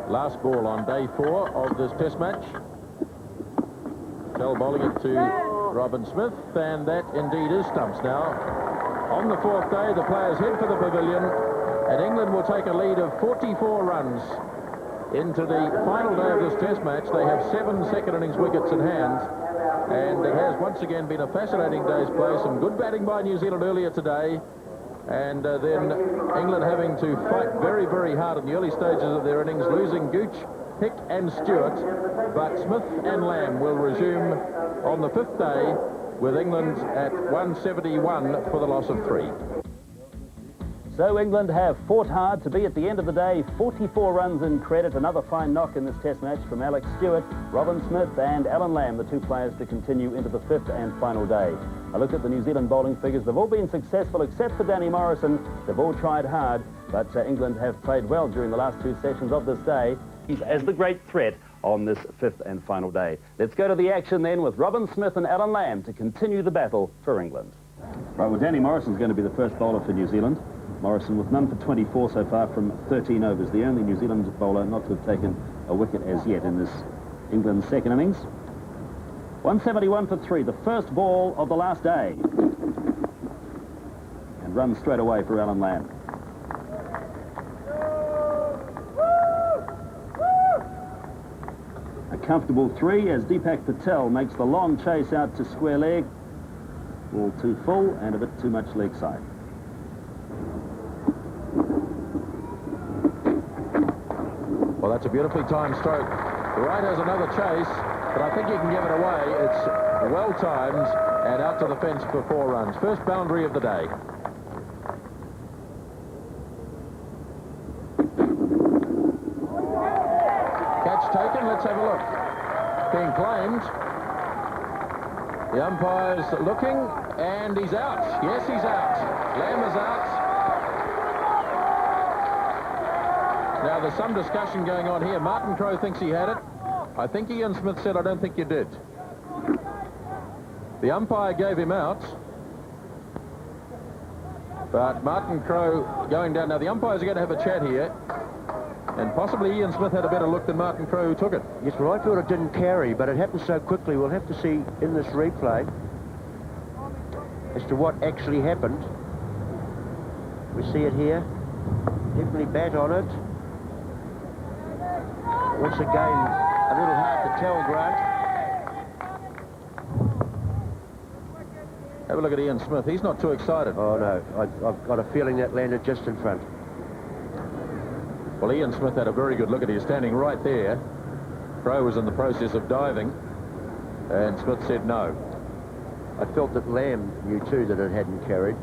last ball on day 4 of this test match. Tell bowling it to Robin Smith, and that indeed is stumps now. On the 4th day, the players head for the pavilion, and England will take a lead of 44 runs into the final day of this test match. They have 7 second innings wickets in hand, and it has once again been a fascinating day's play. Some good batting by New Zealand earlier today, and then England having to fight very, very hard in the early stages of their innings, losing Gooch, Hick and Stewart, but Smith and Lamb will resume on the 5th day with England at 171 for the loss of 3. So England have fought hard to be at the end of the day 44 runs in credit. Another fine knock in this test match from Alex Stewart, Robin Smith and Alan Lamb, the 2 players to continue into the 5th and final day. I looked at the New Zealand bowling figures. They've all been successful except for Danny Morrison. They've all tried hard, but England have played well during the last 2 sessions of this day. He's as the great threat on this 5th and final day. Let's go to the action then with Robin Smith and Alan Lamb to continue the battle for England. Right, well, Danny Morrison's going to be the first bowler for New Zealand. Morrison with none for 24 so far from 13 overs. The only New Zealand bowler not to have taken a wicket as yet in this England second innings. 171 for 3, the first ball of the last day. And run straight away for Alan Lamb. A comfortable 3 as Deepak Patel makes the long chase out to square leg. Ball too full and a bit too much leg side. Well, that's a beautifully timed stroke. The right has another chase, but I think he can give it away. It's well timed and out to the fence for 4 runs. First boundary of the day. Catch taken. Let's have a look. Being claimed. The umpire's looking, and he's out. Yes, he's out. Lamb is out. Now, there's some discussion going on here. Martin Crowe thinks he had it. I think Ian Smith said, I don't think you did. The umpire gave him out. But Martin Crowe going down. Now, the umpires are going to have a chat here. And possibly Ian Smith had a better look than Martin Crowe, who took it. Yes, well, I thought it didn't carry, but it happened so quickly. We'll have to see in this replay as to what actually happened. We see it here. Definitely bat on it. Once again, a little hard to tell, Grant. Have a look at Ian Smith. He's not too excited. Oh, no. I've got a feeling that landed just in front. Well, Ian Smith had a very good look at it. He's standing right there. Crowe was in the process of diving, and Smith said no. I felt that Lamb knew, too, that it hadn't carried.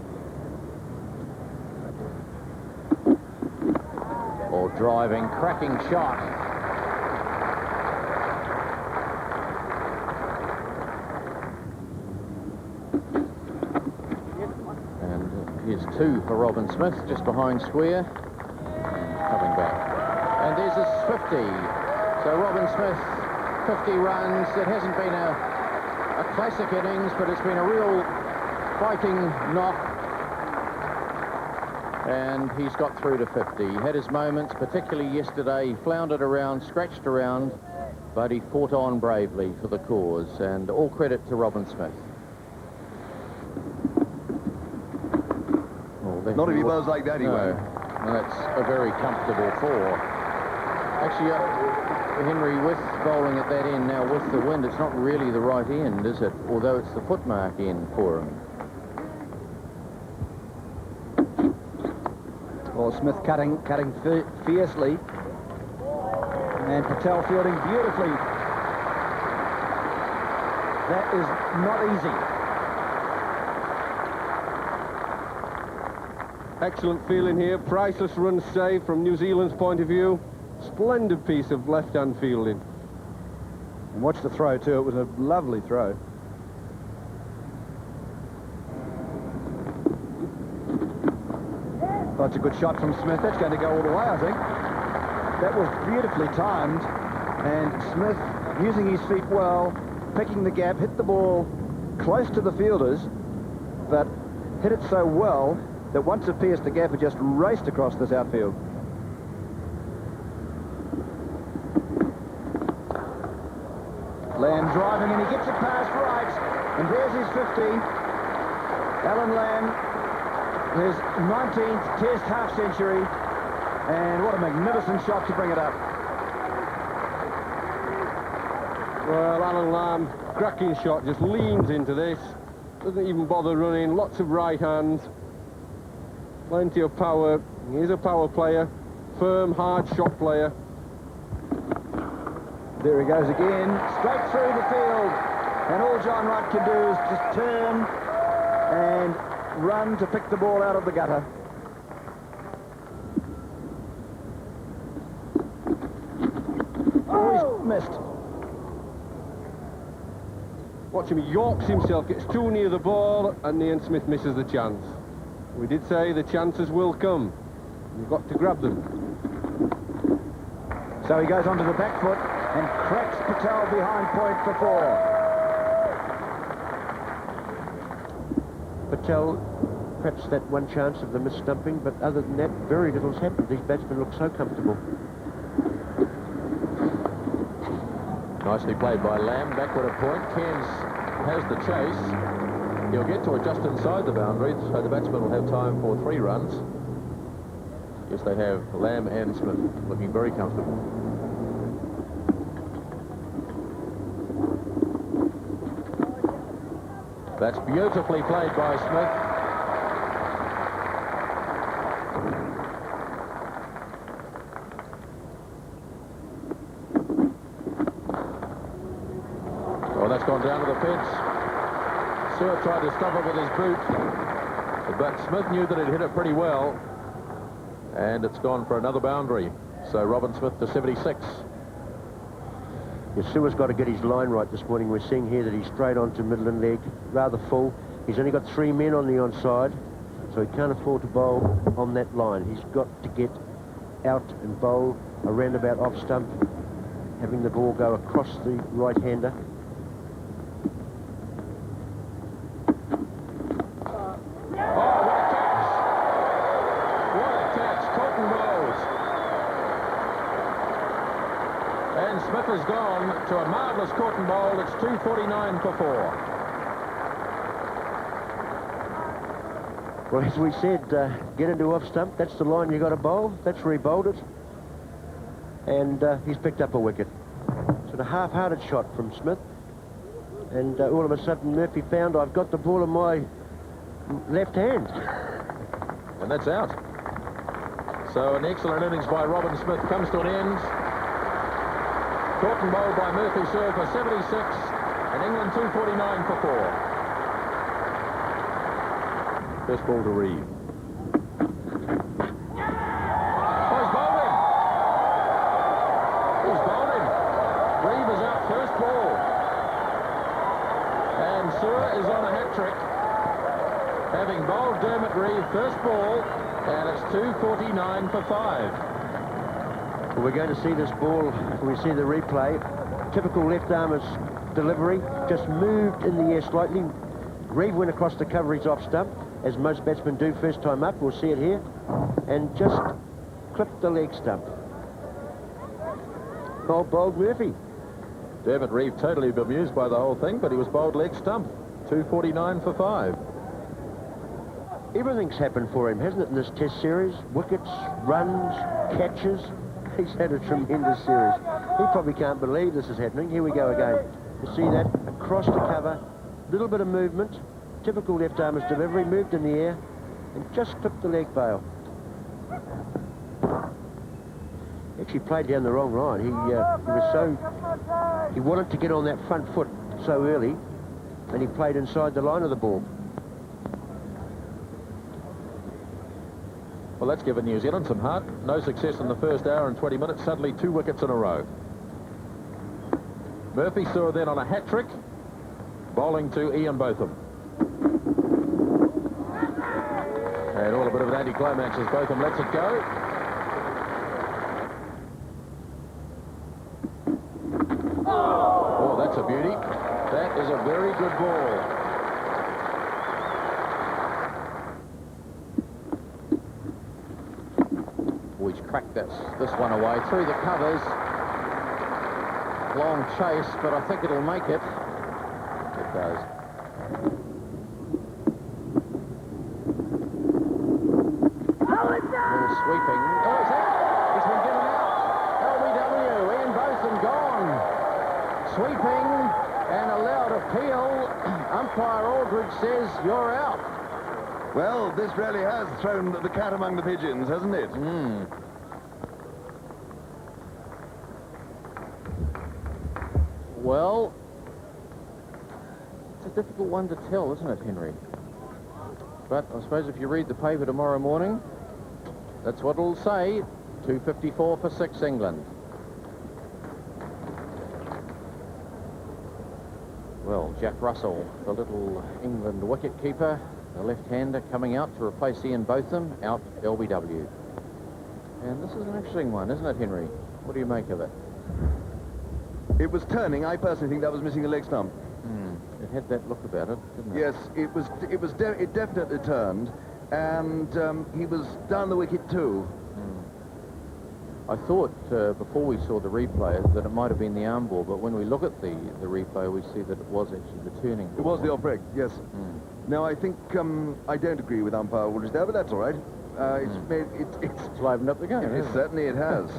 Or driving, cracking shot. Here's 2 for Robin Smith, just behind square, and coming back. And there's his 50. So Robin Smith, 50 runs. It hasn't been a classic innings, but it's been a real fighting knock. And he's got through to 50. He had his moments, particularly yesterday. He floundered around, scratched around, but he fought on bravely for the cause. And all credit to Robin Smith. Not if he bowls like that, he won't. No, that's a very comfortable 4. Actually, Henry, with bowling at that end now with the wind, it's not really the right end, is it? Although it's the footmark end for him. Well, Smith cutting fiercely. And Patel fielding beautifully. That is not easy. Excellent feeling here. Priceless run saved from New Zealand's point of view. Splendid piece of left-hand fielding. And watch the throw, too. It was a lovely throw. That's a good shot from Smith. That's going to go all the way, I think. That was beautifully timed. And Smith, using his feet well, picking the gap, hit the ball close to the fielders, but hit it so well that once it pierced the gap, it just raced across this outfield. Lamb driving, and he gets it past right. And there's his 50. Alan Lamb, his 19th Test half-century. And what a magnificent shot to bring it up. Well, Alan Lamb, cracking shot, just leans into this. Doesn't even bother running, lots of right hands. Plenty of power. He is a power player. Firm, hard shot player. There he goes again, straight through the field. And all John Wright can do is just turn and run to pick the ball out of the gutter. Oh, he's missed. Watch him, he yorks himself, gets too near the ball, and Ian Smith misses the chance. We did say the chances will come. You've got to grab them. So he goes onto the back foot and cracks Patel behind point for 4. Patel, perhaps that one chance of the mis-stumping, but other than that, very little's happened. These batsmen look so comfortable. Nicely played by Lamb, backward at point. Cairns has the chase. He'll get to it just inside the boundary, so the batsman will have time for 3 runs. Yes, they have Lamb and Smith looking very comfortable. That's beautifully played by Smith. Oh, that's gone down to the fence. Stewart tried to stop it with his boot, but Smith knew that he'd hit it pretty well, and it's gone for another boundary. So Robin Smith to 76. Yeah, Stewart's got to get his line right this morning. We're seeing here that he's straight onto middle and leg, rather full. He's only got 3 men on the onside, so he can't afford to bowl on that line. He's got to get out and bowl a roundabout off stump, having the ball go across the right-hander. Smith has gone to a marvellous caught and bowl. It's 2:49 for 4. Well, as we said, get into off stump. That's the line you got to bowl. That's where he bowled it. And he's picked up a wicket. Sort of half-hearted shot from Smith. And all of a sudden, Murphy found, I've got the ball in my left hand. And that's out. So an excellent innings by Robin Smith comes to an end. Caught and bowled by Murphy serve for 76, and England 2:49 for 4. First ball to Reeve. Oh, he's bowled him. He's bowled him. Reeve is out first ball. And Sewer is on a hat-trick, having bowled Dermot Reeve first ball, and it's 2:49 for 5. Well, we're going to see this ball when we see the replay. Typical left-armer's delivery, just moved in the air slightly. Reeve went across the coverage off stump, as most batsmen do first time up. We'll see it here. And just clipped the leg stump. Oh, bowled Murphy. Dermot Reeve totally bemused by the whole thing, but he was bowled leg stump. 2:49 for 5. Everything's happened for him, hasn't it, in this Test series? Wickets, runs, catches. He's had a tremendous series. He probably can't believe this is happening. Here we go again. You see that? Across the cover, little bit of movement. Typical left-armer's delivery, moved in the air, and just clipped the leg bail. Actually played down the wrong line. He wanted to get on that front foot so early, and he played inside the line of the ball. Well, that's given New Zealand some heart. No success in the first hour and 20 minutes. Suddenly 2 wickets in a row. Murphy saw then on a hat-trick, bowling to Ian Botham. And all a bit of an anticlimax as Botham lets it go. Oh, that's a beauty. That is a very good ball. He's cracked this one away through the covers. long chase, but I think it'll make it. It does. Little sweeping. Oh, is that? He's been given out. LBW, Ian Botham gone. Sweeping and a loud appeal. Umpire Aldridge says you're out. Well, this really has thrown the cat among the pigeons, hasn't it? Well, it's a difficult one to tell, isn't it, Henry? But I suppose if you read the paper tomorrow morning, that's what it'll say. 2.54 for 6 England. Well, Jack Russell, the little England wicket-keeper, the left-hander coming out to replace Ian Botham, out LBW. And this is an interesting one, isn't it, Henry? What do you make of it? It was turning. I personally think that was missing a leg stump. It had that look about it, didn't it? Yes, it definitely turned, and he was down the wicket too. I thought before we saw the replay that it might have been the arm ball, but when we look at the replay, we see that it was actually the turning ball. It was the off-break, yes. Now, I think I don't agree with umpire Woolridge there, but that's all right. It's livened up the game. Certainly it has.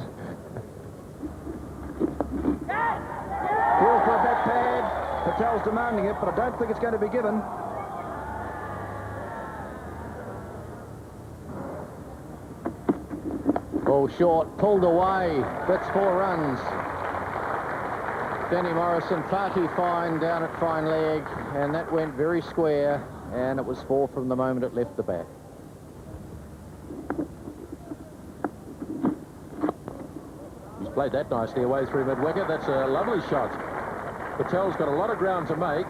Field for a back pad. Patel's demanding it, but I don't think it's going to be given. Ball short, pulled away. That's 4 runs. Danny Morrison far too fine down at fine leg, and that went very square, and it was 4 from the moment it left the bat. He's played that nicely away through mid-wicket. That's a lovely shot. Patel's got a lot of ground to make,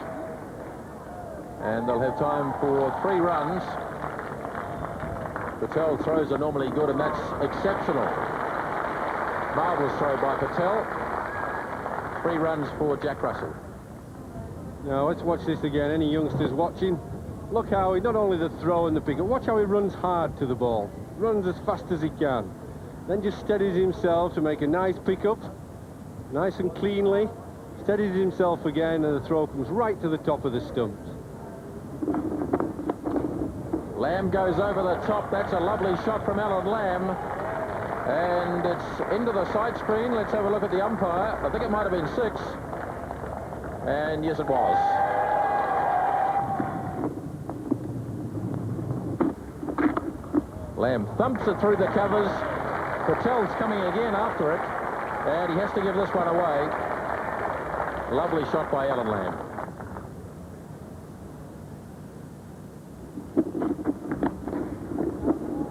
and they'll have time for 3 runs. Patel throws are normally good, and that's exceptional. Marvellous throw by Patel. 3 runs for Jack Russell. Now, let's watch this again. Any youngsters watching? Look how he, not only the throw and the pick-up, watch how he runs hard to the ball. Runs as fast as he can. Then just steadies himself to make a nice pick-up. Nice and cleanly. Steadies himself again, and the throw comes right to the top of the stumps. Lamb goes over the top. That's a lovely shot from Alan Lamb. And it's into the side screen. Let's have a look at the umpire. I think it might have been 6. And yes, it was. Lamb thumps it through the covers. Patel's coming again after it. And he has to give this one away. Lovely shot by Alan Lamb.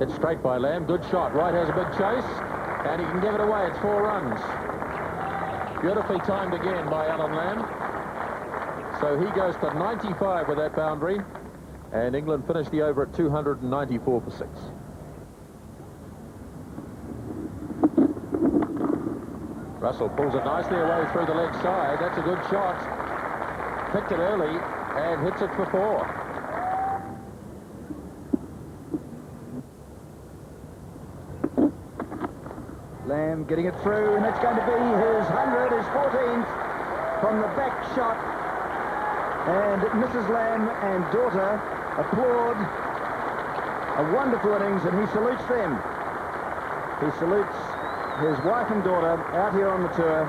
Hit straight by Lamb. Good shot. Wright has a big chase, and he can give it away. It's 4 runs. Beautifully timed again by Alan Lamb. So he goes to 95 with that boundary, and England finished the over at 294 for 6. Russell pulls it nicely away through the leg side. That's a good shot. Picked it early and hits it for 4. Lamb getting it through, and it's going to be his 100, his 14th from the back shot. And Mrs. Lamb and daughter applaud a wonderful innings, and he salutes them. He salutes his wife and daughter out here on the tour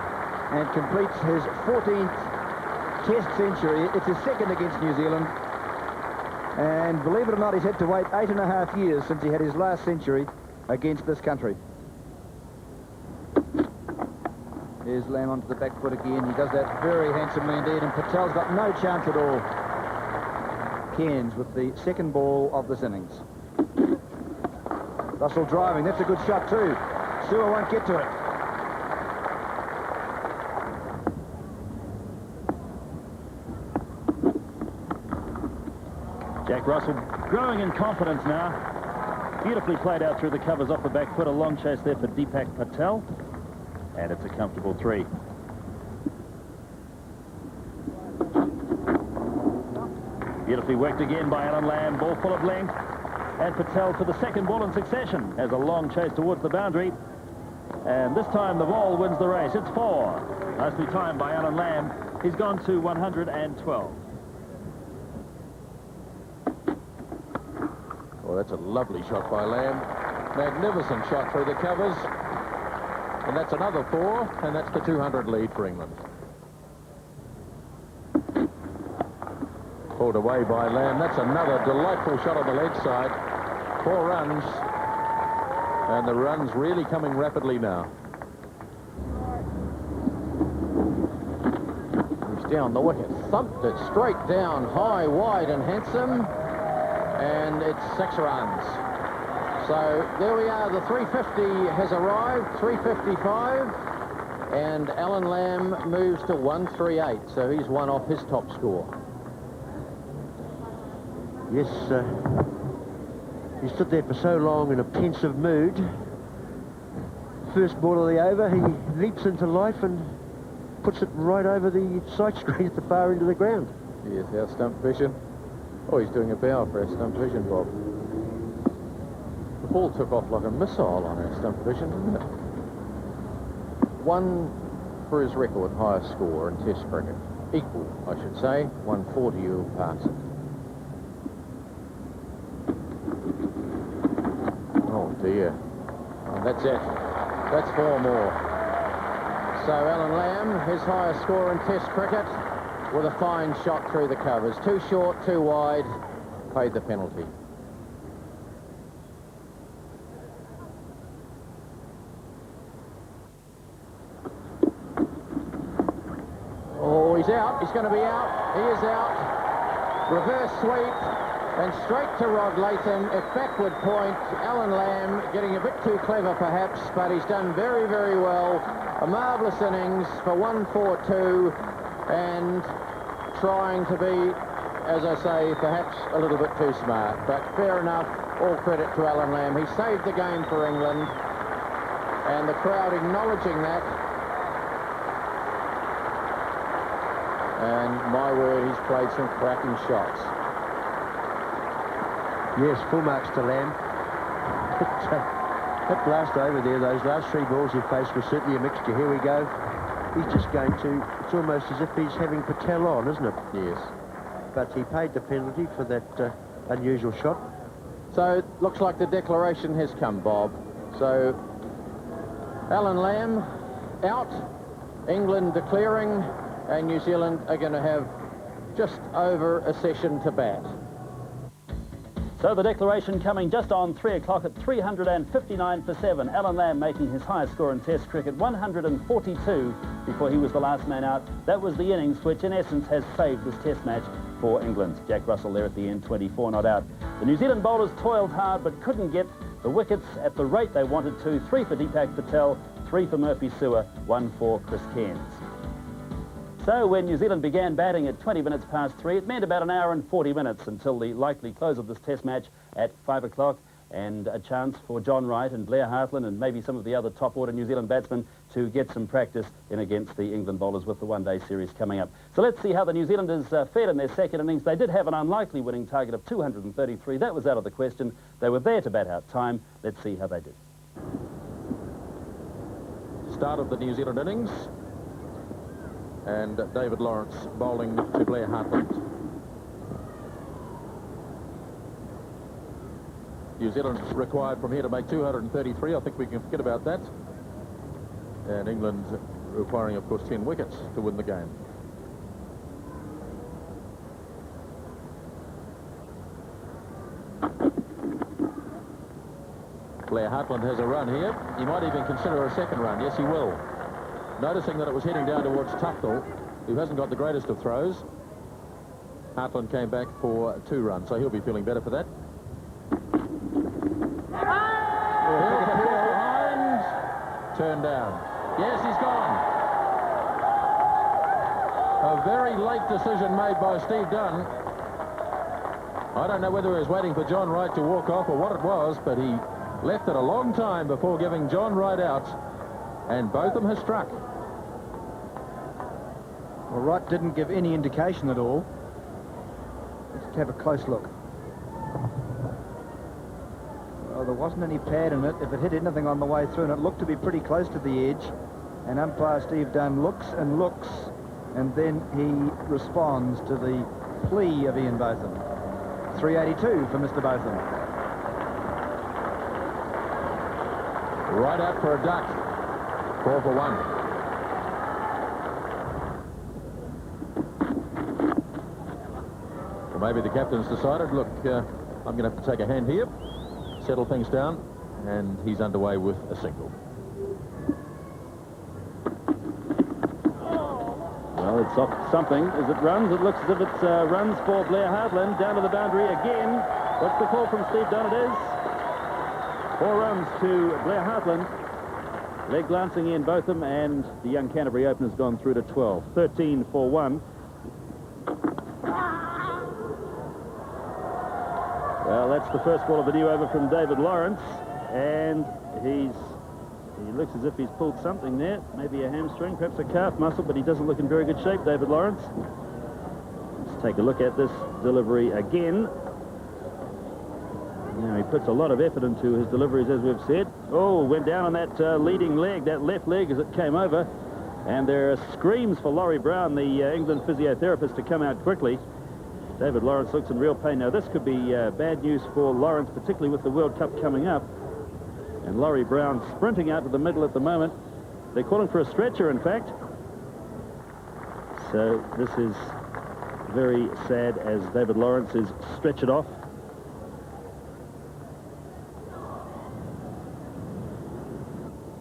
and completes his 14th Test century. It's his 2nd against New Zealand. And believe it or not, he's had to wait 8.5 years since he had his last century against this country. There's Lamb onto the back foot again. He does that very handsomely indeed, and Patel's got no chance at all. Cairns with the 2nd ball of this innings. Russell driving. That's a good shot too. Sewer won't get to it. Jack Russell growing in confidence now. Beautifully played out through the covers off the back foot. A long chase there for Deepak Patel. And it's a comfortable 3. Beautifully worked again by Alan Lamb. Ball full of length. And Patel for the 2nd ball in succession has a long chase towards the boundary. And this time the ball wins the race. It's 4. Nicely timed by Alan Lamb. He's gone to 112. Well, that's a lovely shot by Lamb. Magnificent shot through the covers. And that's another 4, and that's the 200 lead for England. Pulled away by Lamb. That's another delightful shot on the leg side. 4 runs. And the runs really coming rapidly now. He's down the wicket. Thumped it straight down, high, wide and handsome. And it's 6 runs. So there we are. The 350 has arrived, 355. And Alan Lamb moves to 138. So he's one off his top score. Yes, he stood there for so long in a pensive mood. First ball of the over, he leaps into life and puts it right over the side screen at the far end of the ground. Yes, our stump vision. Oh, he's doing a bow for our stump vision, Bob. The ball took off like a missile on our stump vision, didn't it? 1 for his record highest score in Test cricket. Equal, I should say. 140 will pass it. Oh dear. And that's it. That's 4 more. So Alan Lamb, his highest score in Test cricket, with a fine shot through the covers. Too short, too wide, paid the penalty. Oh, he's out. He's going to be out. He is out. Reverse sweep. And straight to Rod Latham at backward point. Alan Lamb getting a bit too clever perhaps, but he's done very, very well. A marvellous innings for 142 and trying to be, as I say, perhaps a little bit too smart. But fair enough, all credit to Alan Lamb. He saved the game for England and the crowd acknowledging that. And my word, he's played some cracking shots. Yes, full marks to Lamb. That last over there, those last 3 balls he faced was certainly a mixture. Here we go. He's just going to, it's almost as if he's having Patel on, isn't it? Yes. But he paid the penalty for that unusual shot. So it looks like the declaration has come, Bob. So Alan Lamb out, England declaring, and New Zealand are going to have just over a session to bat. So the declaration coming just on 3 o'clock at 359 for 7. Alan Lamb making his highest score in Test cricket, 142 before he was the last man out. That was the innings which in essence has saved this Test match for England. Jack Russell there at the end, 24 not out. The New Zealand bowlers toiled hard but couldn't get the wickets at the rate they wanted to. 3 for Deepak Patel, 3 for Murphy Sewer, 1 for Chris Cairns. So when New Zealand began batting at 20 minutes past 3, it meant about an hour and 40 minutes until the likely close of this Test match at 5 o'clock, and a chance for John Wright and Blair Hartland and maybe some of the other top-order New Zealand batsmen to get some practice in against the England bowlers with the one-day series coming up. So let's see how the New Zealanders fared in their second innings. They did have an unlikely winning target of 233. That was out of the question. They were there to bat out time. Let's see how they did. Start of the New Zealand innings. And David Lawrence bowling to Blair Hartland. New Zealand required from here to make 233. I think we can forget about that. And England requiring, of course, 10 wickets to win the game. Blair Hartland has a run here. He might even consider a second run. Yes, he will. Noticing that it was heading down towards Tufnell, who hasn't got the greatest of throws. Hartland came back for 2 runs, so he'll be feeling better for that. Behind. Turned down. Yes, he's gone. A very late decision made by Steve Dunn. I don't know whether he was waiting for John Wright to walk off or what it was, but he left it a long time before giving John Wright out. And Botham has struck. Well, Wright didn't give any indication at all. Let's have a close look. Well, there wasn't any pad in it if it hit anything on the way through, and it looked to be pretty close to the edge. And umpire Steve Dunn looks and looks, and then he responds to the plea of Ian Botham. 382 for Mr. Botham. Right out for a duck. 4 for 1. Well, maybe the captain's decided, look, I'm going to have to take a hand here, settle things down, and he's underway with a single. Well, it's off something as it runs. It looks as if it's runs for Blair Hartland down to the boundary again. What's the call from Steve Dunn? It is 4 runs to Blair Hartland. Leg glancing in Botham, and the young Canterbury opener's gone through to 12. 13 for 1. Well, that's the first ball of the new over from David Lawrence, and he looks as if he's pulled something there, maybe a hamstring, perhaps a calf muscle, but he doesn't look in very good shape, David Lawrence. Let's take a look at this delivery again. Now, he puts a lot of effort into his deliveries, as we've said. Oh, went down on that leading leg, that left leg, as it came over. And there are screams for Laurie Brown, the England physiotherapist, to come out quickly. David Lawrence looks in real pain. Now, this could be bad news for Lawrence, particularly with the World Cup coming up. And Laurie Brown sprinting out to the middle at the moment. They're calling for a stretcher, in fact. So this is very sad as David Lawrence is stretchered off.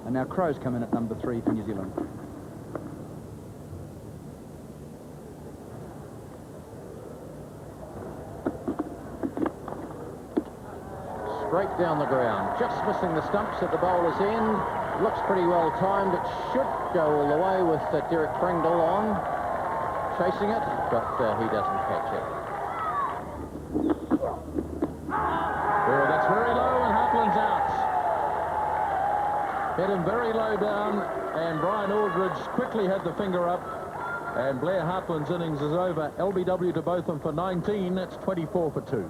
And now Crows come in at number 3 for New Zealand. Straight down the ground, just missing the stumps at the bowler's end. Looks pretty well timed. It should go all the way with Derek Pringle on, chasing it, but he doesn't catch it. Oh, that's very low, and Hartland's out. Hit him very low down, and Brian Aldridge quickly had the finger up, and Blair Hartland's innings is over. LBW to Botham for 19. That's 24 for 2.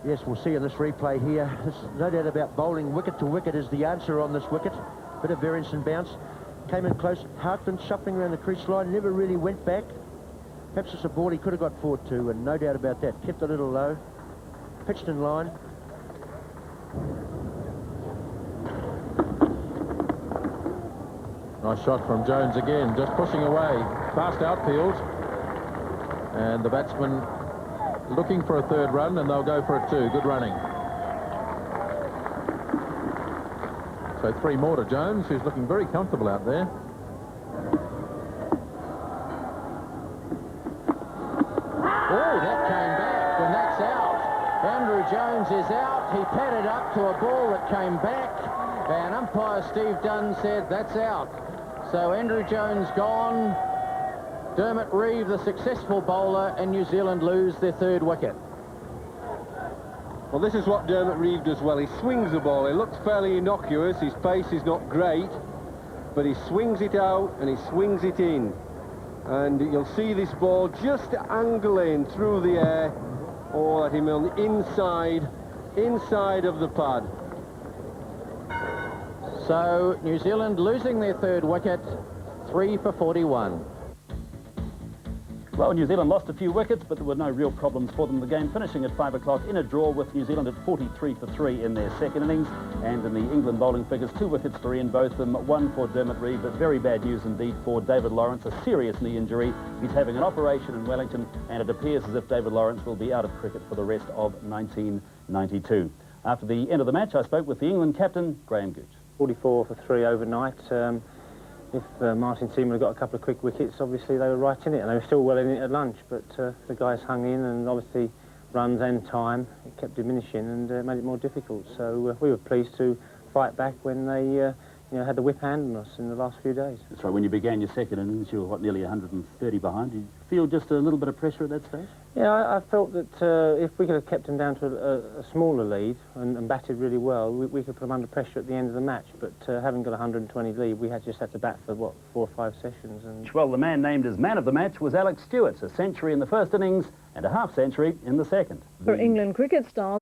Yes, we'll see in this replay here. There's no doubt about bowling wicket to wicket is the answer on this wicket. Bit of variance and bounce. Came in close. Hartland shuffling around the crease line, never really went back. Perhaps it's a ball he could have got forward to, and no doubt about that. Kept a little low. Pitched in line. Nice shot from Jones again, just pushing away. Fast outfield. And the batsman looking for a third run, and they'll go for it too. Good running. So 3 more to Jones, who's looking very comfortable out there. Oh, that came back, and that's out. Andrew Jones is out. He padded up to a ball that came back, and umpire Steve Dunn said that's out. So Andrew Jones gone. Dermot Reeve, the successful bowler, and New Zealand lose their 3rd wicket. Well, this is what Dermot Reeve does well. He swings the ball. It looks fairly innocuous. His pace is not great, but he swings it out and he swings it in. And you'll see this ball just angling through the air. Oh, let him on the inside of the pad. So New Zealand losing their 3rd wicket, 3 for 41. Well, New Zealand lost a few wickets, but there were no real problems for them. The game finishing at 5 o'clock in a draw with New Zealand at 43 for 3 in their 2nd innings. And in the England bowling figures, 2 wickets for Ian Botham, 1 for Dermot Reeve, but very bad news indeed for David Lawrence, a serious knee injury. He's having an operation in Wellington, and it appears as if David Lawrence will be out of cricket for the rest of 1992. After the end of the match, I spoke with the England captain, Graham Gooch. 44 for 3 overnight. If Martin Seaman had got a couple of quick wickets, obviously they were right in it, and they were still well in it at lunch, but the guys hung in, and obviously runs and time, it kept diminishing and made it more difficult. So we were pleased to fight back when they had the whip hand on us in the last few days. That's right, when you began your 2nd innings, you were, what, nearly 130 behind. Did you feel just a little bit of pressure at that stage? Yeah, I felt that if we could have kept them down to a smaller lead and batted really well, we could put them under pressure at the end of the match. But having got a 120 lead, we just had to bat for, what, 4 or 5 sessions. And well, the man named as man of the match was Alex Stewart, a century in the 1st innings and a half-century in the 2nd. For England cricket stars.